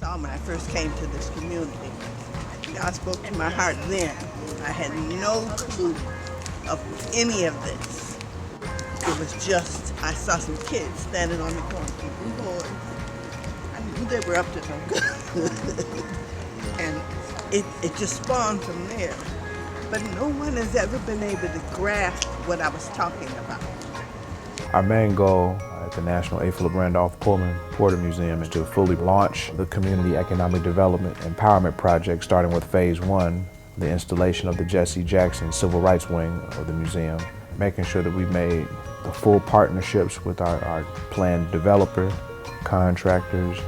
saw when I first came to this community. God spoke to my heart then. I had no clue of any of this. It was just, I saw some kids standing on the corner, some boys. I knew they were up to no good. And it just spawned from there. But no one has ever been able to grasp what I was talking about. Our main goal at the National A. Philip Randolph Pullman Porter Museum is to fully launch the Community Economic Development Empowerment Project, starting with Phase 1, the installation of the Jesse Jackson Civil Rights Wing of the museum, making sure that we made the full partnerships with our planned developer, contractors,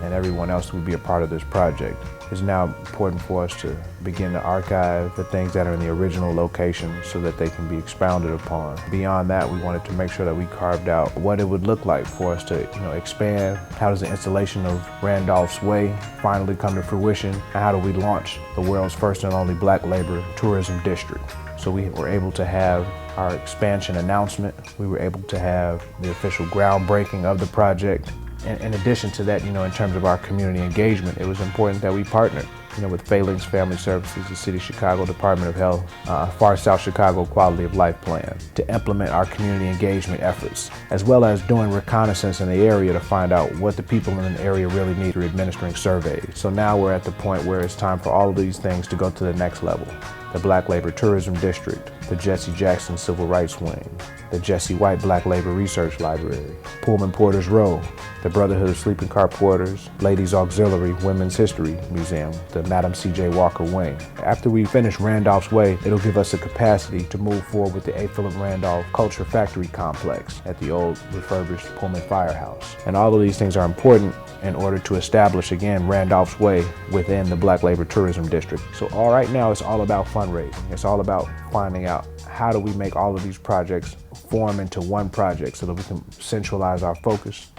and everyone else who would be a part of this project. It's now important for us to begin to archive the things that are in the original location so that they can be expounded upon. Beyond that, we wanted to make sure that we carved out what it would look like for us to expand. How does the installation of Randolph's Way finally come to fruition? And how do we launch the world's first and only Black labor tourism district? So we were able to have our expansion announcement. We were able to have the official groundbreaking of the project. And in addition to that, in terms of our community engagement, it was important that we partnered, with Phalanx Family Services, the City of Chicago Department of Health, Far South Chicago Quality of Life Plan, to implement our community engagement efforts, as well as doing reconnaissance in the area to find out what the people in the area really need through administering surveys. So now we're at the point where it's time for all of these things to go to the next level. The Black Labor Tourism District, the Jesse Jackson Civil Rights Wing, the Jesse White Black Labor Research Library, Pullman Porters Row, the Brotherhood of Sleeping Car Porters, Ladies Auxiliary Women's History Museum, the Madam C.J. Walker Wing. After we finish Randolph's Way, it'll give us the capacity to move forward with the A. Philip Randolph Culture Factory Complex at the old refurbished Pullman Firehouse. And all of these things are important in order to establish, again, Randolph's Way within the Black Labor Tourism District. So right now, it's all about fundraising. It's all about finding out how do we make all of these projects form into one project so that we can centralize our focus,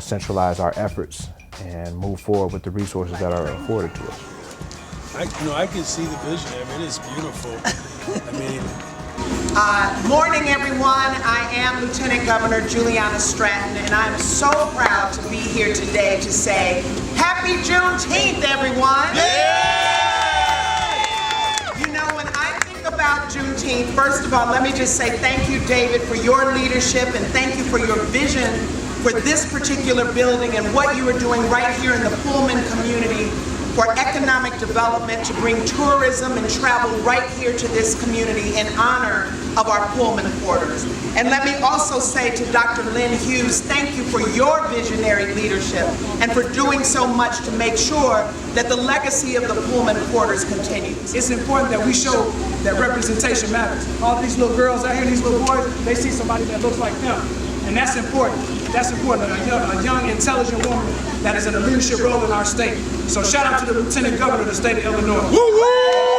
centralize our efforts, and move forward with the resources that are afforded to us. I can see the vision. It is beautiful. Morning, everyone. I am Lieutenant Governor Juliana Stratton, and I'm so proud to be here today to say Happy Juneteenth, everyone. When I think about Juneteenth, first of all, let me just say thank you, David, for your leadership, and thank you for your vision for this particular building and what you are doing right here in the Pullman community for economic development, to bring tourism and travel right here to this community in honor of our Pullman Porters. And let me also say to Dr. Lynn Hughes, thank you for your visionary leadership and for doing so much to make sure that the legacy of the Pullman Porters continues. It's important that we show that representation matters. All these little girls out here, these little boys, they see somebody that looks like them. And that's important. That's important. A young, intelligent woman that is in a leadership role in our state. So shout out to the Lieutenant Governor of the state of Illinois. Woo-woo!